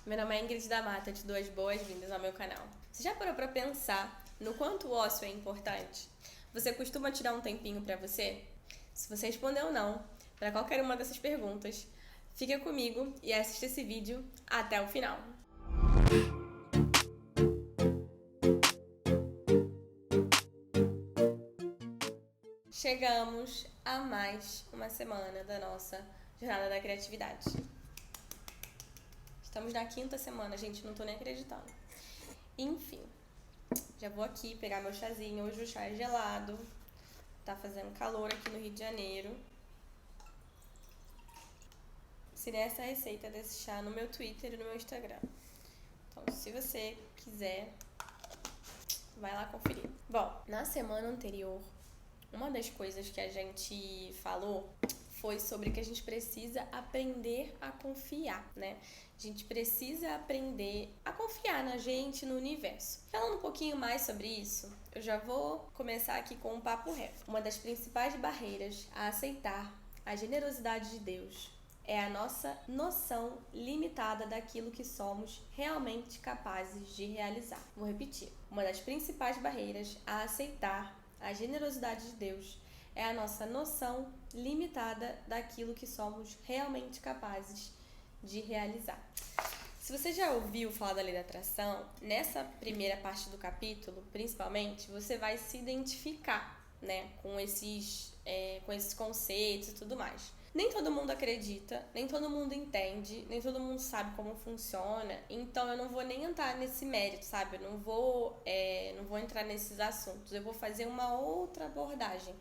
Meu nome é Ingrid da Mata, te dou as boas-vindas ao meu canal. Você já parou pra pensar no quanto o ócio é importante? Você costuma tirar um tempinho pra você? Se você respondeu não pra qualquer uma dessas perguntas, fica comigo e assista esse vídeo até o final. Chegamos a mais uma semana da nossa Jornada da Criatividade. Estamos na 5ª semana, gente, não tô nem acreditando. Enfim, já vou aqui pegar meu chazinho. Hoje o chá é gelado, tá fazendo calor aqui no Rio de Janeiro. Ensinei essa receita desse chá no meu Twitter e no meu Instagram. Então, se você quiser, vai lá conferir. Bom, na semana anterior, uma das coisas que a gente falou foi sobre que a gente precisa aprender a confiar, né? A gente precisa aprender a confiar na gente, no universo. Falando um pouquinho mais sobre isso, eu já vou começar aqui com um papo reto. Uma das principais barreiras a aceitar a generosidade de Deus é a nossa noção limitada daquilo que somos realmente capazes de realizar. Vou repetir. Uma das principais barreiras a aceitar a generosidade de Deus é a nossa noção limitada daquilo que somos realmente capazes de realizar. Se você já ouviu falar da lei da atração, nessa primeira parte do capítulo, principalmente, você vai se identificar, né, com esses conceitos e tudo mais. Nem todo mundo acredita, nem todo mundo entende, nem todo mundo sabe como funciona, então eu não vou nem entrar nesse mérito, sabe? Eu não vou entrar nesses assuntos, eu vou fazer uma outra abordagem.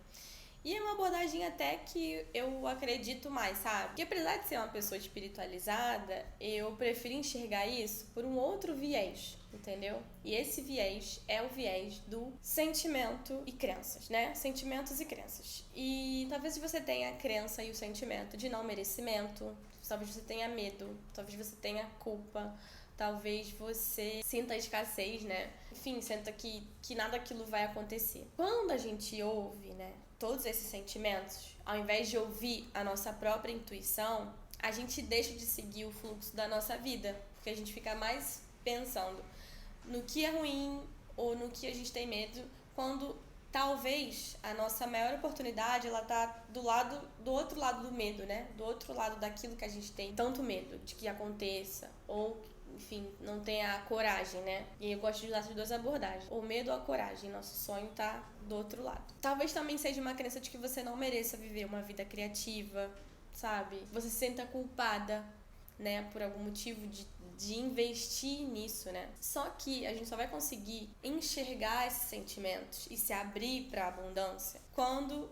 E é uma abordagem até que eu acredito mais, sabe? Porque apesar de ser uma pessoa espiritualizada, eu prefiro enxergar isso por um outro viés, entendeu? E esse viés é o viés do sentimento e crenças, né? Sentimentos e crenças. E talvez você tenha a crença e o sentimento de não merecimento, talvez você tenha medo, talvez você tenha culpa, talvez você sinta a escassez, né? Enfim, sinta que nada daquilo vai acontecer. Quando a gente ouve, né, todos esses sentimentos, ao invés de ouvir a nossa própria intuição, a gente deixa de seguir o fluxo da nossa vida, porque a gente fica mais pensando no que é ruim ou no que a gente tem medo, quando talvez a nossa maior oportunidade ela tá do outro lado do medo, né? Do outro lado daquilo que a gente tem tanto medo de que aconteça, ou enfim, não tenha a coragem, né? E eu gosto de usar essas duas abordagens, o medo ou a coragem. Nosso sonho tá do outro lado. Talvez também seja uma crença de que você não mereça viver uma vida criativa, sabe? Você se sinta culpada, né, por algum motivo de investir nisso, né? Só que a gente só vai conseguir enxergar esses sentimentos e se abrir para a abundância quando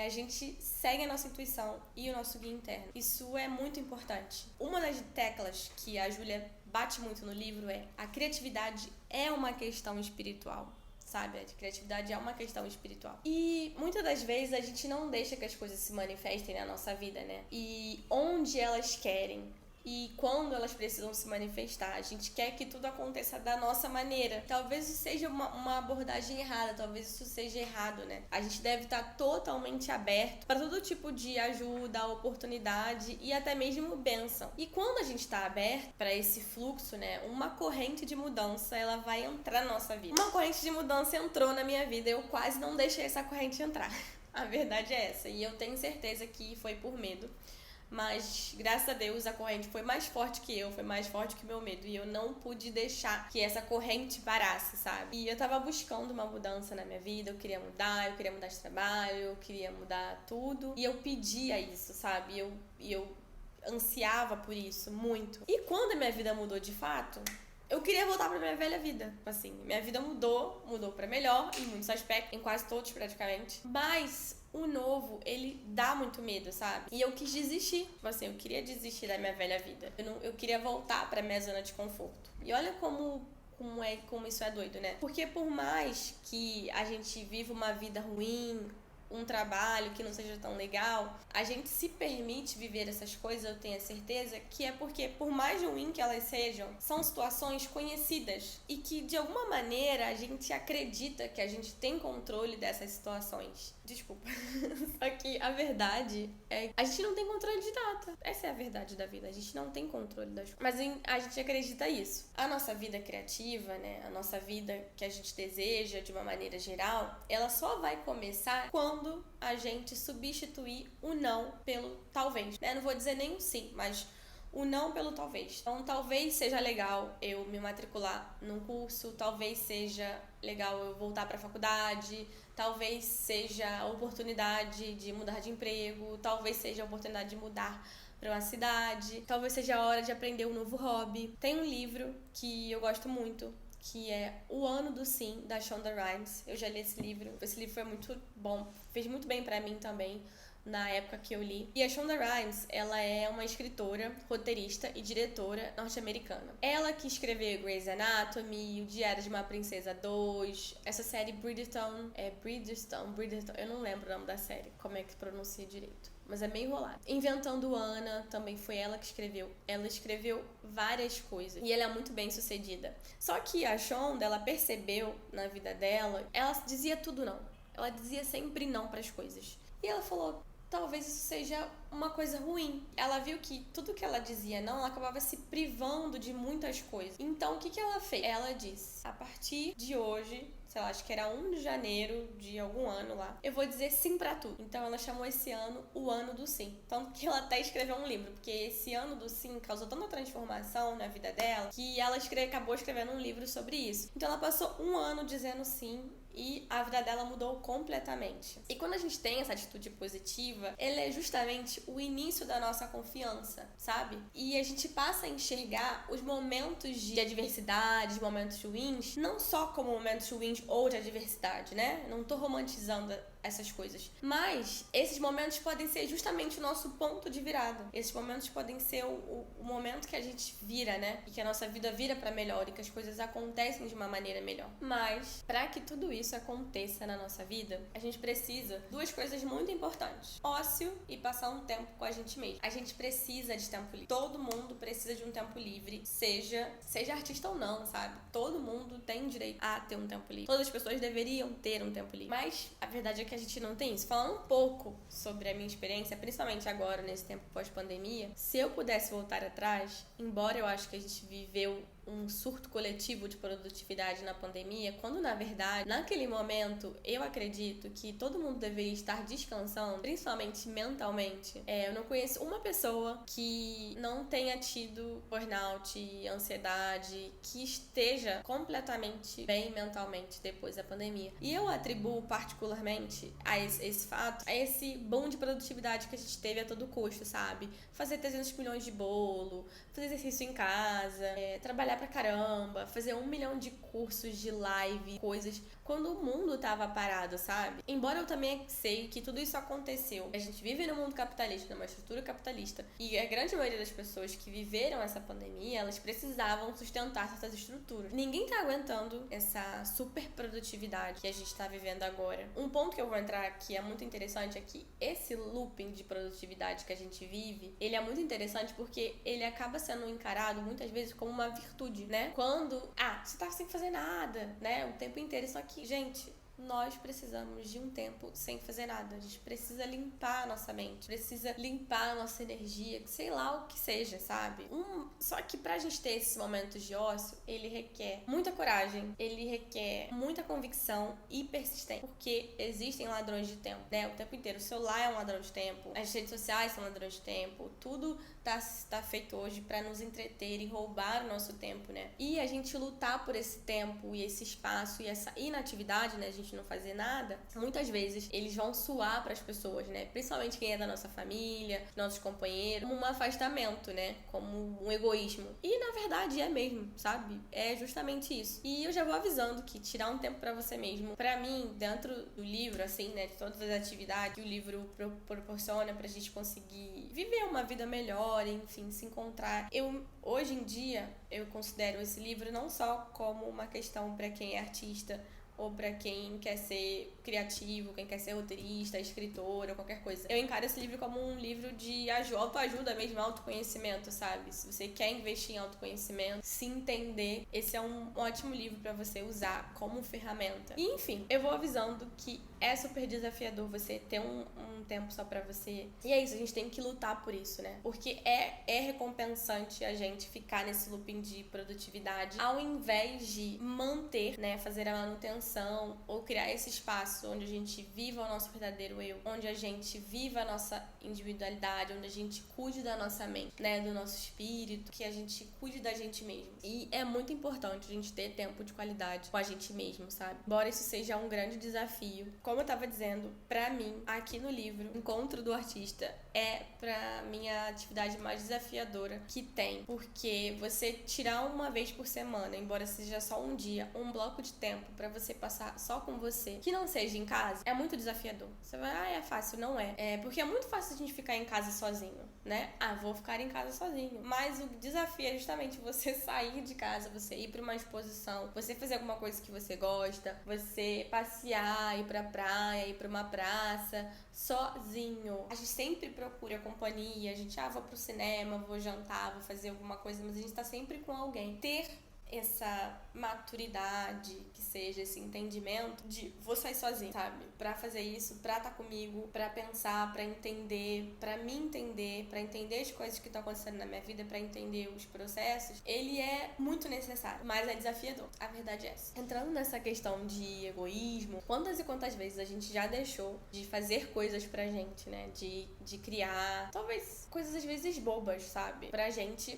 a gente segue a nossa intuição e o nosso guia interno. Isso é muito importante. Uma das teclas que a Júlia bate muito no livro é: a criatividade é uma questão espiritual. Sabe? A criatividade é uma questão espiritual. E muitas das vezes a gente não deixa que as coisas se manifestem na nossa vida, né? E onde elas querem e quando elas precisam se manifestar, a gente quer que tudo aconteça da nossa maneira. Talvez isso seja uma abordagem errada, talvez isso seja errado, né? A gente deve estar totalmente aberto para todo tipo de ajuda, oportunidade e até mesmo bênção. E quando a gente está aberto para esse fluxo, né, uma corrente de mudança ela vai entrar na nossa vida. Uma corrente de mudança entrou na minha vida, eu quase não deixei essa corrente entrar. A verdade é essa, e eu tenho certeza que foi por medo. Mas, graças a Deus, a corrente foi mais forte que eu, foi mais forte que o meu medo. E eu não pude deixar que essa corrente parasse, sabe? E eu tava buscando uma mudança na minha vida, eu queria mudar de trabalho, eu queria mudar tudo. E eu pedia isso, sabe? E eu ansiava por isso muito. E quando a minha vida mudou de fato, eu queria voltar pra minha velha vida. Assim, minha vida mudou pra melhor em muitos aspectos, em quase todos praticamente. Mas o novo, ele dá muito medo, sabe? E eu quis desistir. Assim, eu queria desistir da minha velha vida. Eu queria voltar pra minha zona de conforto. E olha como isso é doido, né? Porque por mais que a gente viva uma vida ruim, um trabalho que não seja tão legal, a gente se permite viver essas coisas, eu tenho a certeza, que é porque, por mais ruim que elas sejam, são situações conhecidas e que, de alguma maneira, a gente acredita que a gente tem controle dessas situações. Desculpa. Só que a verdade é que a gente não tem controle de nada. Essa é a verdade da vida. A gente não tem controle das coisas. Mas a gente acredita isso. A nossa vida criativa, né? A nossa vida que a gente deseja de uma maneira geral, ela só vai começar quando a gente substituir o não pelo talvez, né? Não vou dizer nem o sim, mas o não pelo talvez. Então, talvez seja legal eu me matricular num curso, talvez seja legal eu voltar para a faculdade, talvez seja a oportunidade de mudar de emprego, talvez seja a oportunidade de mudar para uma cidade, talvez seja a hora de aprender um novo hobby. Tem um livro que eu gosto muito, que é O Ano do Sim, da Shonda Rhimes. Eu já li esse livro. Esse livro foi muito bom, fez muito bem pra mim também na época que eu li. E a Shonda Rhimes, ela é uma escritora, roteirista e diretora norte-americana. Ela que escreveu Grey's Anatomy, O Diário de uma Princesa 2, essa série Bridgerton, eu não lembro o nome da série, como é que pronuncia direito, mas é meio enrolado. Inventando Anna, também foi ela que escreveu. Ela escreveu várias coisas e ela é muito bem sucedida. Só que a Shonda, ela percebeu na vida dela, ela dizia tudo não. Ela dizia sempre não para as coisas. E ela falou, talvez isso seja uma coisa ruim. Ela viu que tudo que ela dizia não, ela acabava se privando de muitas coisas. Então, o que ela fez? Ela disse, a partir de hoje, sei lá, acho que era 1 de janeiro de algum ano lá, eu vou dizer sim pra tudo. Então ela chamou esse ano o Ano do Sim. Tanto que ela até escreveu um livro, porque esse Ano do Sim causou tanta transformação na vida dela, que ela acabou escrevendo um livro sobre isso. Então ela passou 1 ano dizendo sim, e a vida dela mudou completamente. E quando a gente tem essa atitude positiva, ela é justamente o início da nossa confiança, sabe? E a gente passa a enxergar os momentos de adversidade, os momentos ruins, não só como momentos ruins ou de adversidade, né? Não tô romantizando essas coisas. Mas esses momentos podem ser justamente o nosso ponto de virada. Esses momentos podem ser o momento que a gente vira, né? E que a nossa vida vira pra melhor e que as coisas acontecem de uma maneira melhor. Mas, pra que tudo isso aconteça na nossa vida, a gente precisa de 2 coisas muito importantes. Ócio e passar um tempo com a gente mesmo. A gente precisa de tempo livre. Todo mundo precisa de um tempo livre, seja artista ou não, sabe? Todo mundo tem direito a ter um tempo livre. Todas as pessoas deveriam ter um tempo livre. Mas a verdade é que a gente não tem isso. Falando um pouco sobre a minha experiência, principalmente agora, nesse tempo pós-pandemia, se eu pudesse voltar atrás, embora eu acho que a gente viveu um surto coletivo de produtividade na pandemia, quando na verdade, naquele momento, eu acredito que todo mundo deveria estar descansando, principalmente mentalmente. Eu não conheço uma pessoa que não tenha tido burnout, ansiedade, que esteja completamente bem mentalmente depois da pandemia. E eu atribuo particularmente a esse fato, a esse boom de produtividade que a gente teve a todo custo, sabe? Fazer 300 milhões de bolo, fazer exercício em casa, trabalhar pra caramba, fazer 1 milhão de cursos de live, coisas, quando o mundo tava parado, sabe? Embora eu também sei que tudo isso aconteceu, a gente vive no mundo capitalista, numa estrutura capitalista, e a grande maioria das pessoas que viveram essa pandemia, elas precisavam sustentar essas estruturas. Ninguém tá aguentando essa super produtividade que a gente tá vivendo agora. Um ponto que eu vou entrar aqui é muito interessante, é que esse looping de produtividade que a gente vive, ele é muito interessante porque ele acaba sendo encarado muitas vezes como uma virtude, né? Quando, você tá sem fazer nada, né? O tempo inteiro. Só que, gente, nós precisamos de um tempo sem fazer nada. A gente precisa limpar a nossa mente, precisa limpar a nossa energia, sei lá o que seja, sabe? Só que pra gente ter esses momentos de ócio, ele requer muita coragem, ele requer muita convicção e persistência, porque existem ladrões de tempo, né? O tempo inteiro. O celular é um ladrão de tempo, as redes sociais são ladrões de tempo, tudo tá feito hoje pra nos entreter e roubar o nosso tempo, né? E a gente lutar por esse tempo e esse espaço e essa inatividade, né? A gente não fazer nada, muitas vezes eles vão soar para as pessoas, né? Principalmente quem é da nossa família, nossos companheiros, como um afastamento, né? Como um egoísmo. E na verdade é mesmo, sabe? É justamente isso. E eu já vou avisando que tirar um tempo para você mesmo, para mim, dentro do livro, assim, né? De todas as atividades que o livro proporciona pra gente conseguir viver uma vida melhor, enfim, se encontrar. Hoje em dia, eu considero esse livro não só como uma questão para quem é artista ou pra quem quer ser criativo, quem quer ser roteirista, escritor ou qualquer coisa. Eu encaro esse livro como um livro de autoajuda mesmo, autoconhecimento, sabe? Se você quer investir em autoconhecimento, se entender, esse é um ótimo livro pra você usar como ferramenta. E, enfim, eu vou avisando que é super desafiador você ter um tempo só pra você. E é isso, a gente tem que lutar por isso, né? Porque é recompensante a gente ficar nesse looping de produtividade, ao invés de manter, né? Fazer a manutenção ou criar esse espaço onde a gente viva o nosso verdadeiro eu, onde a gente viva a nossa individualidade, onde a gente cuide da nossa mente, né? Do nosso espírito, que a gente cuide da gente mesmo. E é muito importante a gente ter tempo de qualidade com a gente mesmo, sabe? Embora isso seja um grande desafio. Como eu tava dizendo, pra mim, aqui no livro, Encontro do Artista é pra minha atividade mais desafiadora que tem, porque você tirar uma vez por semana, embora seja só um dia, um bloco de tempo pra você passar só com você, que não seja em casa, é muito desafiador. Você vai, é fácil, não é. Porque é muito fácil a gente ficar em casa sozinho, né? Vou ficar em casa sozinho. Mas o desafio é justamente você sair de casa, você ir pra uma exposição, você fazer alguma coisa que você gosta, você passear, ir pra praia, ir pra uma praça, sozinho. A gente sempre procura companhia, a gente, vou pro cinema, vou jantar, vou fazer alguma coisa, mas a gente tá sempre com alguém. Ter essa maturidade, que seja esse entendimento de vou sair sozinho, sabe? Pra fazer isso, pra estar comigo, pra pensar, pra entender, pra me entender, pra entender as coisas que estão acontecendo na minha vida, pra entender os processos, ele é muito necessário, mas é desafiador. A verdade é essa. Entrando nessa questão de egoísmo, quantas e quantas vezes a gente já deixou de fazer coisas pra gente, né? De criar, talvez, coisas às vezes bobas, sabe? Pra gente,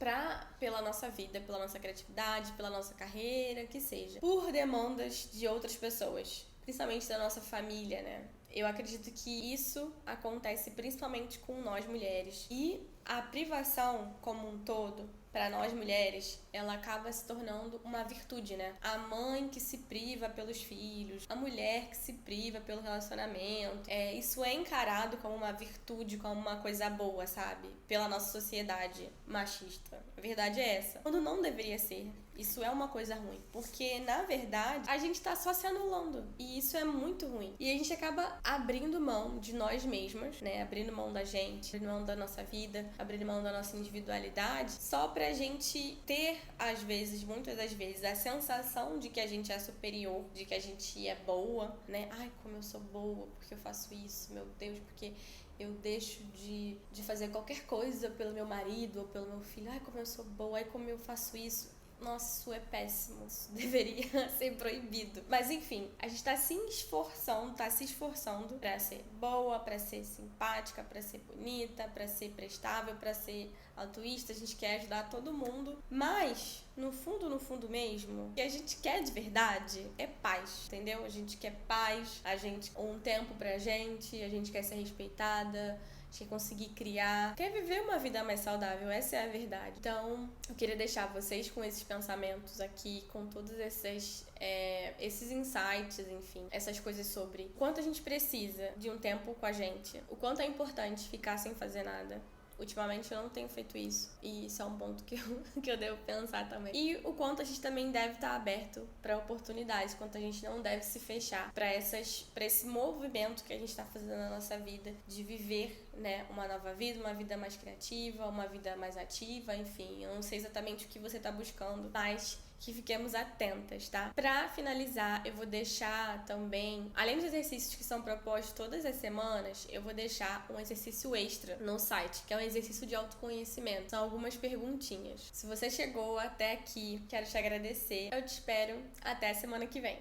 pela nossa vida, pela nossa criatividade, pela nossa carreira, que seja, por demandas de outras pessoas, principalmente da nossa família, né? Eu acredito que isso acontece principalmente com nós mulheres. E a privação como um todo, para nós mulheres, ela acaba se tornando uma virtude, né? A mãe que se priva pelos filhos, a mulher que se priva pelo relacionamento. Isso é encarado como uma virtude, como uma coisa boa, sabe? Pela nossa sociedade machista. A verdade é essa. Quando não deveria ser. Isso é uma coisa ruim. Porque, na verdade, a gente tá só se anulando. E isso é muito ruim. E a gente acaba abrindo mão de nós mesmas, né? Abrindo mão da gente, abrindo mão da nossa vida, abrindo mão da nossa individualidade, só pra gente ter, às vezes, muitas das vezes, a sensação de que a gente é superior, de que a gente é boa, né? Ai, como eu sou boa, porque eu faço isso, meu Deus, porque eu deixo de fazer qualquer coisa pelo meu marido ou pelo meu filho. Ai, como eu sou boa, ai, como eu faço isso. Nossa, isso é péssimo, isso deveria ser proibido. Mas enfim, a gente tá se esforçando pra ser boa, pra ser simpática, pra ser bonita, pra ser prestável, pra ser altruísta. A gente quer ajudar todo mundo, mas no fundo mesmo, o que a gente quer de verdade é paz, entendeu? A gente quer paz, um tempo pra gente, a gente quer ser respeitada, quer conseguir criar, quer viver uma vida mais saudável, essa é a verdade. Então, eu queria deixar vocês com esses pensamentos aqui, com todos esses insights, enfim, essas coisas sobre o quanto a gente precisa de um tempo com a gente, o quanto é importante ficar sem fazer nada. Ultimamente eu não tenho feito isso, e isso é um ponto que eu devo pensar também. E o quanto a gente também deve estar aberto para oportunidades, quanto a gente não deve se fechar para esse movimento que a gente está fazendo na nossa vida, de viver, né, uma nova vida, uma vida mais criativa, uma vida mais ativa, enfim. Eu não sei exatamente o que você está buscando, mas que fiquemos atentas, tá? Pra finalizar, eu vou deixar também, além dos exercícios que são propostos todas as semanas, eu vou deixar um exercício extra no site, que é um exercício de autoconhecimento. São algumas perguntinhas. Se você chegou até aqui, quero te agradecer. Eu te espero até a semana que vem.